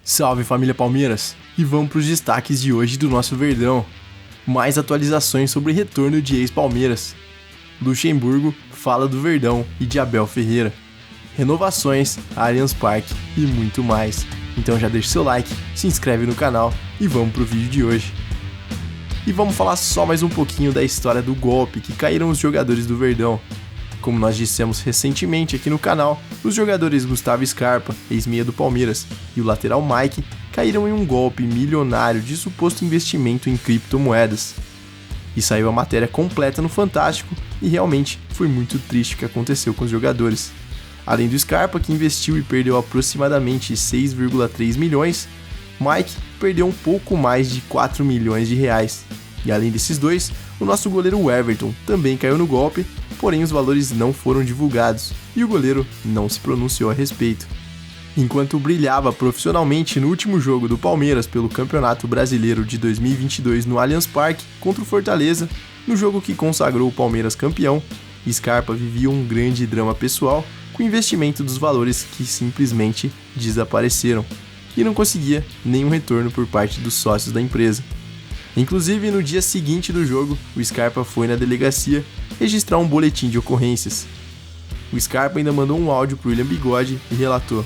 Salve família Palmeiras! E vamos para os destaques de hoje do nosso Verdão. Mais atualizações sobre o retorno de ex-Palmeiras. Luxemburgo fala do Verdão e de Abel Ferreira. Renovações, Allianz Parque e muito mais. Então já deixa seu like, se inscreve no canal e vamos pro vídeo de hoje. E vamos falar só mais um pouquinho da história do golpe que caíram os jogadores do Verdão. Como nós dissemos recentemente aqui no canal, os jogadores Gustavo Scarpa, ex-meia do Palmeiras, e o lateral Mike caíram em um golpe milionário de suposto investimento em criptomoedas. E saiu a matéria completa no Fantástico e realmente foi muito triste o que aconteceu com os jogadores. Além do Scarpa, que investiu e perdeu aproximadamente 6,3 milhões, Mike perdeu um pouco mais de 4 milhões de reais. E além desses dois, o nosso goleiro Everton também caiu no golpe, porém os valores não foram divulgados e o goleiro não se pronunciou a respeito. Enquanto brilhava profissionalmente no último jogo do Palmeiras pelo Campeonato Brasileiro de 2022 no Allianz Parque contra o Fortaleza, no jogo que consagrou o Palmeiras campeão, Scarpa vivia um grande drama pessoal com o investimento dos valores que simplesmente desapareceram e não conseguia nenhum retorno por parte dos sócios da empresa. Inclusive, no dia seguinte do jogo, o Scarpa foi na delegacia registrar um boletim de ocorrências. O Scarpa ainda mandou um áudio pro William Bigode e relatou,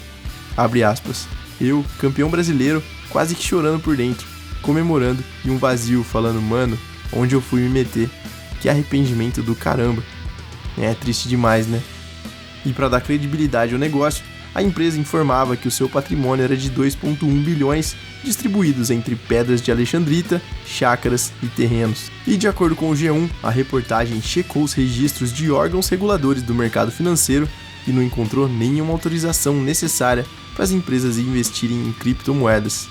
abre aspas, eu, campeão brasileiro, quase que chorando por dentro, comemorando e um vazio falando, mano, onde eu fui me meter? Que arrependimento do caramba. É triste demais, né? E para dar credibilidade ao negócio, a empresa informava que o seu patrimônio era de 2,1 bilhões distribuídos entre pedras de alexandrita, chácaras e terrenos. E de acordo com o G1, a reportagem checou os registros de órgãos reguladores do mercado financeiro e não encontrou nenhuma autorização necessária para as empresas investirem em criptomoedas.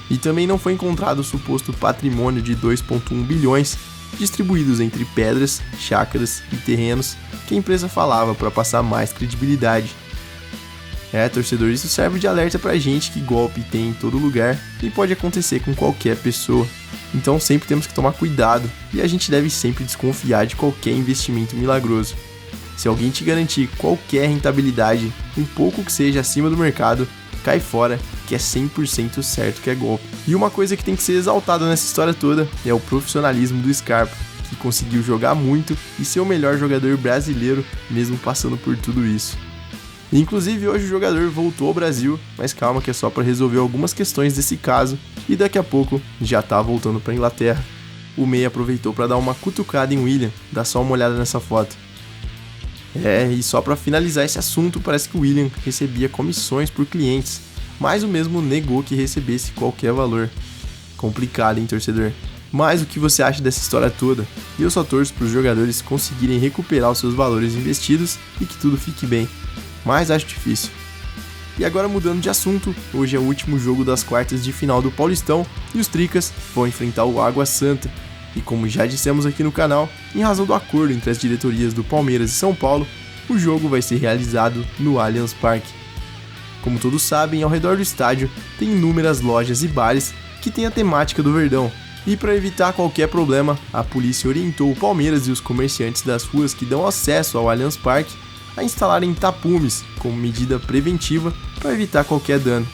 E também não foi encontrado o suposto patrimônio de 2,1 bilhões distribuídos entre pedras, chácaras e terrenos que a empresa falava para passar mais credibilidade. Torcedor, isso serve de alerta pra gente que golpe tem em todo lugar e pode acontecer com qualquer pessoa. Então sempre temos que tomar cuidado e a gente deve sempre desconfiar de qualquer investimento milagroso. Se alguém te garantir qualquer rentabilidade, um pouco que seja acima do mercado, cai fora, que é 100% certo que é golpe. E uma coisa que tem que ser exaltada nessa história toda é o profissionalismo do Scarpa, que conseguiu jogar muito e ser o melhor jogador brasileiro mesmo passando por tudo isso. Inclusive hoje o jogador voltou ao Brasil, mas calma que é só para resolver algumas questões desse caso e daqui a pouco já tá voltando para Inglaterra. O meia aproveitou para dar uma cutucada em William, dá só uma olhada nessa foto. E só para finalizar esse assunto, parece que o William recebia comissões por clientes, mas o mesmo negou que recebesse qualquer valor. Complicado, hein, torcedor? Mas o que você acha dessa história toda? Eu só torço para os jogadores conseguirem recuperar os seus valores investidos e que tudo fique bem. Mas acho difícil. E agora mudando de assunto, hoje é o último jogo das quartas de final do Paulistão e os Tricas vão enfrentar o Água Santa. E como já dissemos aqui no canal, em razão do acordo entre as diretorias do Palmeiras e São Paulo, o jogo vai ser realizado no Allianz Parque. Como todos sabem, ao redor do estádio tem inúmeras lojas e bares que têm a temática do Verdão. E para evitar qualquer problema, a polícia orientou o Palmeiras e os comerciantes das ruas que dão acesso ao Allianz Parque a instalarem tapumes como medida preventiva para evitar qualquer dano.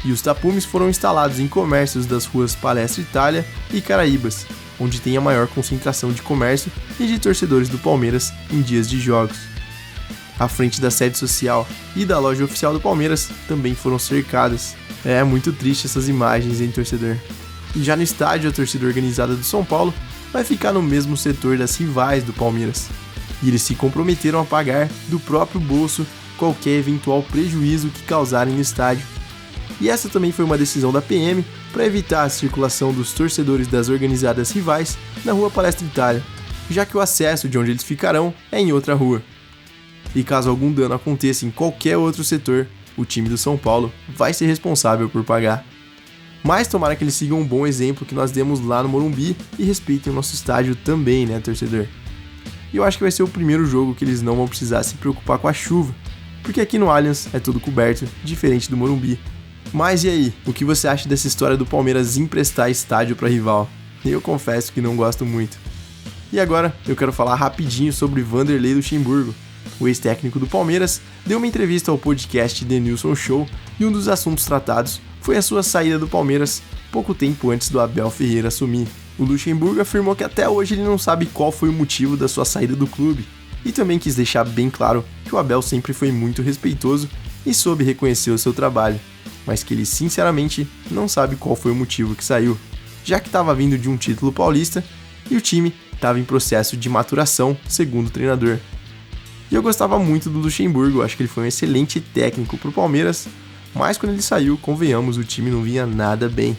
E os tapumes foram instalados em comércios das ruas Palestra Itália e Caraíbas, onde tem a maior concentração de comércio e de torcedores do Palmeiras em dias de jogos. A frente da sede social e da loja oficial do Palmeiras também foram cercadas. É muito triste essas imagens, hein, torcedor? E já no estádio, a torcida organizada do São Paulo vai ficar no mesmo setor das rivais do Palmeiras. E eles se comprometeram a pagar do próprio bolso qualquer eventual prejuízo que causarem no estádio. E essa também foi uma decisão da PM para evitar a circulação dos torcedores das organizadas rivais na rua Palestra Itália, já que o acesso de onde eles ficarão é em outra rua. E caso algum dano aconteça em qualquer outro setor, o time do São Paulo vai ser responsável por pagar. Mas tomara que eles sigam um bom exemplo que nós demos lá no Morumbi e respeitem o nosso estádio também, né, torcedor? E eu acho que vai ser o primeiro jogo que eles não vão precisar se preocupar com a chuva, porque aqui no Allianz é tudo coberto, diferente do Morumbi. Mas e aí, o que você acha dessa história do Palmeiras emprestar estádio para rival? Eu confesso que não gosto muito. E agora eu quero falar rapidinho sobre Vanderlei Luxemburgo. O ex-técnico do Palmeiras deu uma entrevista ao podcast The Nilson Show e um dos assuntos tratados foi a sua saída do Palmeiras pouco tempo antes do Abel Ferreira assumir. O Luxemburgo afirmou que até hoje ele não sabe qual foi o motivo da sua saída do clube, e também quis deixar bem claro que o Abel sempre foi muito respeitoso e soube reconhecer o seu trabalho, mas que ele sinceramente não sabe qual foi o motivo que saiu, já que estava vindo de um título paulista e o time estava em processo de maturação, segundo o treinador. E eu gostava muito do Luxemburgo, acho que ele foi um excelente técnico para o Palmeiras, mas quando ele saiu, convenhamos, o time não vinha nada bem.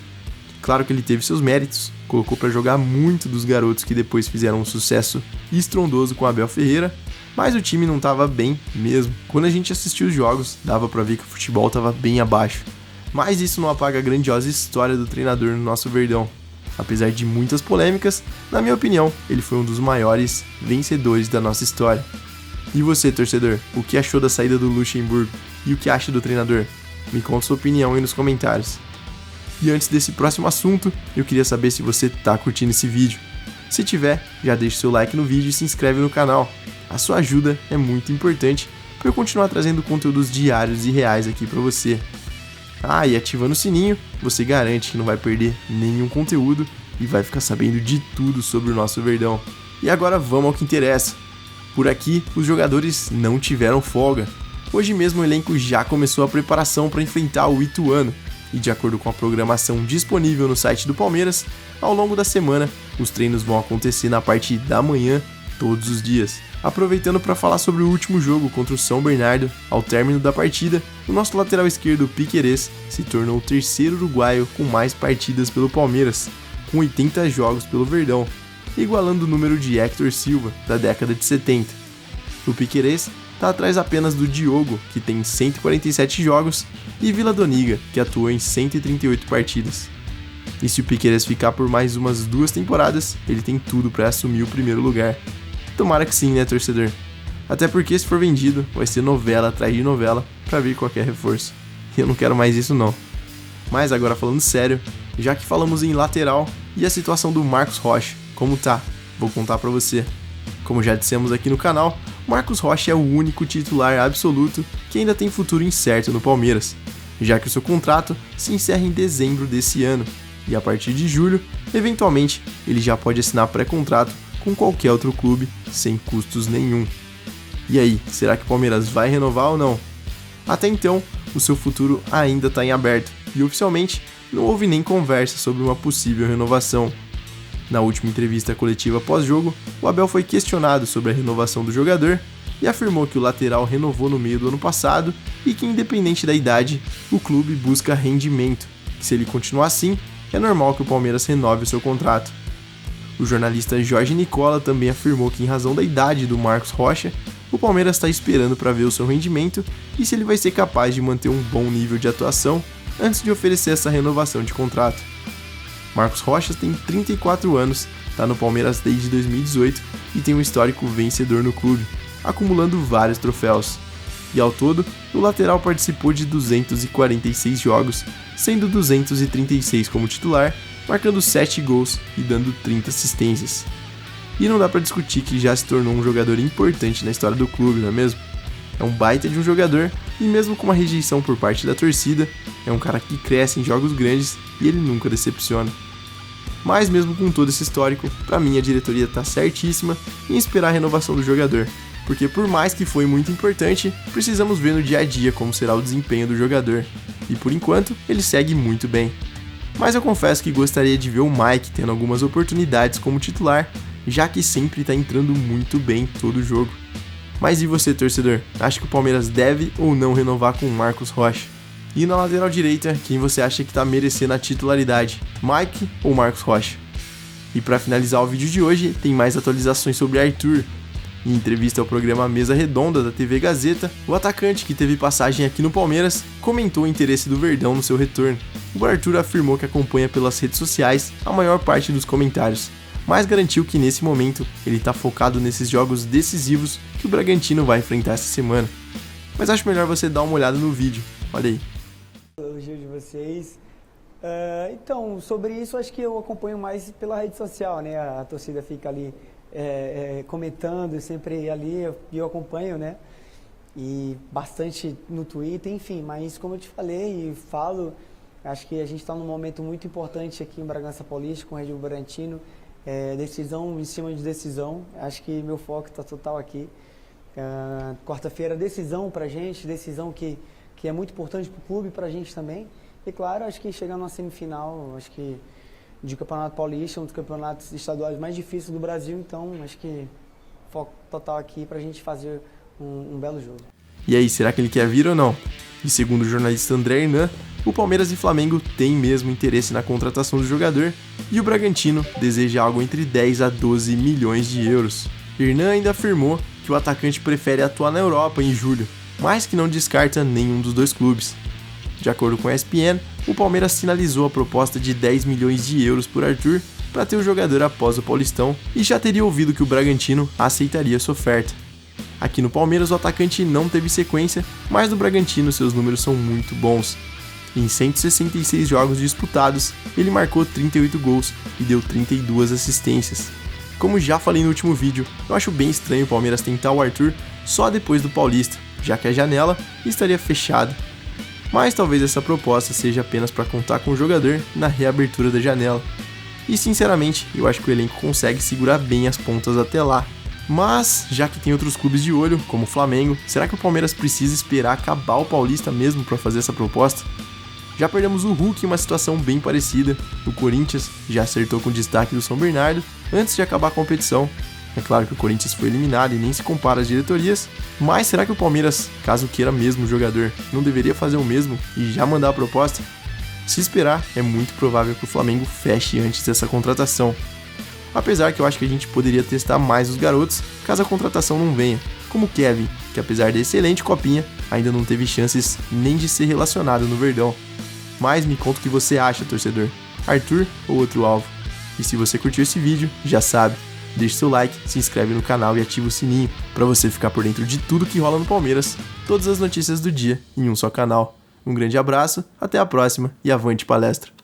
Claro que ele teve seus méritos, colocou para jogar muito dos garotos que depois fizeram um sucesso estrondoso com Abel Ferreira, mas o time não estava bem mesmo. Quando a gente assistiu os jogos, dava para ver que o futebol estava bem abaixo. Mas isso não apaga a grandiosa história do treinador no nosso Verdão. Apesar de muitas polêmicas, na minha opinião, ele foi um dos maiores vencedores da nossa história. E você, torcedor, o que achou da saída do Luxemburgo e o que acha do treinador? Me conta sua opinião aí nos comentários. E antes desse próximo assunto, eu queria saber se você tá curtindo esse vídeo. Se tiver, já deixa seu like no vídeo e se inscreve no canal. A sua ajuda é muito importante para eu continuar trazendo conteúdos diários e reais aqui para você. Ah, e ativando o sininho, você garante que não vai perder nenhum conteúdo e vai ficar sabendo de tudo sobre o nosso Verdão. E agora vamos ao que interessa. Por aqui, os jogadores não tiveram folga. Hoje mesmo o elenco já começou a preparação para enfrentar o Ituano. E de acordo com a programação disponível no site do Palmeiras, ao longo da semana, os treinos vão acontecer na parte da manhã, todos os dias. Aproveitando para falar sobre o último jogo contra o São Bernardo, ao término da partida, o nosso lateral esquerdo Piquerez se tornou o terceiro uruguaio com mais partidas pelo Palmeiras, com 80 jogos pelo Verdão, igualando o número de Héctor Silva, da década de 70. O Piquerez está atrás apenas do Diogo, que tem 147 jogos, e Vila Doniga, que atuou em 138 partidas. E se o Piquerez ficar por mais umas 2 temporadas, ele tem tudo para assumir o primeiro lugar. Tomara que sim, né, torcedor? Até porque se for vendido, vai ser novela atrás de novela para vir qualquer reforço. E eu não quero mais isso não. Mas agora falando sério, já que falamos em lateral, e a situação do Marcos Rocha, como tá? Vou contar para você. Como já dissemos aqui no canal, Marcos Rocha é o único titular absoluto que ainda tem futuro incerto no Palmeiras, já que o seu contrato se encerra em dezembro desse ano, e a partir de julho, eventualmente, ele já pode assinar pré-contrato com qualquer outro clube sem custos nenhum. E aí, será que o Palmeiras vai renovar ou não? Até então, o seu futuro ainda está em aberto, e oficialmente não houve nem conversa sobre uma possível renovação. Na última entrevista coletiva pós-jogo, o Abel foi questionado sobre a renovação do jogador e afirmou que o lateral renovou no meio do ano passado e que, independente da idade, o clube busca rendimento, que se ele continuar assim, é normal que o Palmeiras renove o seu contrato. O jornalista Jorge Nicola também afirmou que, em razão da idade do Marcos Rocha, o Palmeiras está esperando para ver o seu rendimento e se ele vai ser capaz de manter um bom nível de atuação antes de oferecer essa renovação de contrato. Marcos Rocha tem 34 anos, está no Palmeiras desde 2018 e tem um histórico vencedor no clube, acumulando vários troféus. E ao todo, o lateral participou de 246 jogos, sendo 236 como titular, marcando 7 gols e dando 30 assistências. E não dá para discutir que já se tornou um jogador importante na história do clube, não é mesmo? É um baita de um jogador e mesmo com uma rejeição por parte da torcida, é um cara que cresce em jogos grandes e ele nunca decepciona. Mas mesmo com todo esse histórico, para mim a diretoria tá certíssima em esperar a renovação do jogador, porque por mais que foi muito importante, precisamos ver no dia a dia como será o desempenho do jogador, e por enquanto ele segue muito bem. Mas eu confesso que gostaria de ver o Mike tendo algumas oportunidades como titular, já que sempre tá entrando muito bem em todo jogo. Mas e você, torcedor? Acha que o Palmeiras deve ou não renovar com o Marcos Rocha? E na lateral direita, quem você acha que tá merecendo a titularidade? Mike ou Marcos Rocha? E para finalizar o vídeo de hoje, tem mais atualizações sobre Arthur. Em entrevista ao programa Mesa Redonda da TV Gazeta, o atacante que teve passagem aqui no Palmeiras comentou o interesse do Verdão no seu retorno. O Arthur afirmou que acompanha pelas redes sociais a maior parte dos comentários, mas garantiu que nesse momento ele está focado nesses jogos decisivos que o Bragantino vai enfrentar essa semana. Mas acho melhor você dar uma olhada no vídeo, olha aí. Elogio de vocês. Então, sobre isso, acho que eu acompanho mais pela rede social, né? A torcida fica ali comentando, sempre ali, e eu acompanho, né? E bastante no Twitter, enfim, mas como eu te falei e falo, Acho que a gente está num momento muito importante aqui em Bragança Paulista, com o Red Bull Bragantino. Decisão em cima de decisão. Acho que meu foco está total aqui. Quarta-feira, decisão para a gente, decisão que é muito importante para o clube e para a gente também. E claro, acho que chegar numa semifinal, acho que de Campeonato Paulista, um dos campeonatos estaduais mais difíceis do Brasil, então acho que foco total aqui para a gente fazer um belo jogo. E aí, será que ele quer vir ou não? E segundo o jornalista André Hernan, o Palmeiras e Flamengo têm mesmo interesse na contratação do jogador e o Bragantino deseja algo entre 10 a 12 milhões de euros. Hernan ainda afirmou que o atacante prefere atuar na Europa em julho, mas que não descarta nenhum dos dois clubes. De acordo com a ESPN, o Palmeiras sinalizou a proposta de 10 milhões de euros por Arthur para ter o jogador após o Paulistão e já teria ouvido que o Bragantino aceitaria sua oferta. Aqui no Palmeiras o atacante não teve sequência, mas no Bragantino seus números são muito bons. Em 166 jogos disputados, ele marcou 38 gols e deu 32 assistências. Como já falei no último vídeo, eu acho bem estranho o Palmeiras tentar o Arthur só depois do Paulista, já que a janela estaria fechada. Mas talvez essa proposta seja apenas para contar com o jogador na reabertura da janela. E sinceramente, eu acho que o elenco consegue segurar bem as pontas até lá. Mas, já que tem outros clubes de olho, como o Flamengo, será que o Palmeiras precisa esperar acabar o Paulista mesmo para fazer essa proposta? Já perdemos o Hulk em uma situação bem parecida. O Corinthians já acertou com o destaque do São Bernardo antes de acabar a competição. É claro que o Corinthians foi eliminado e nem se compara às diretorias, mas será que o Palmeiras, caso queira mesmo o jogador, não deveria fazer o mesmo e já mandar a proposta? Se esperar, é muito provável que o Flamengo feche antes dessa contratação. Apesar que eu acho que a gente poderia testar mais os garotos caso a contratação não venha, como o Kevin, que apesar da excelente copinha, ainda não teve chances nem de ser relacionado no Verdão. Mas me conta o que você acha, torcedor, Arthur ou outro alvo? E se você curtiu esse vídeo, já sabe, deixe seu like, se inscreve no canal e ativa o sininho para você ficar por dentro de tudo que rola no Palmeiras, todas as notícias do dia em um só canal. Um grande abraço, até a próxima e avante palestra!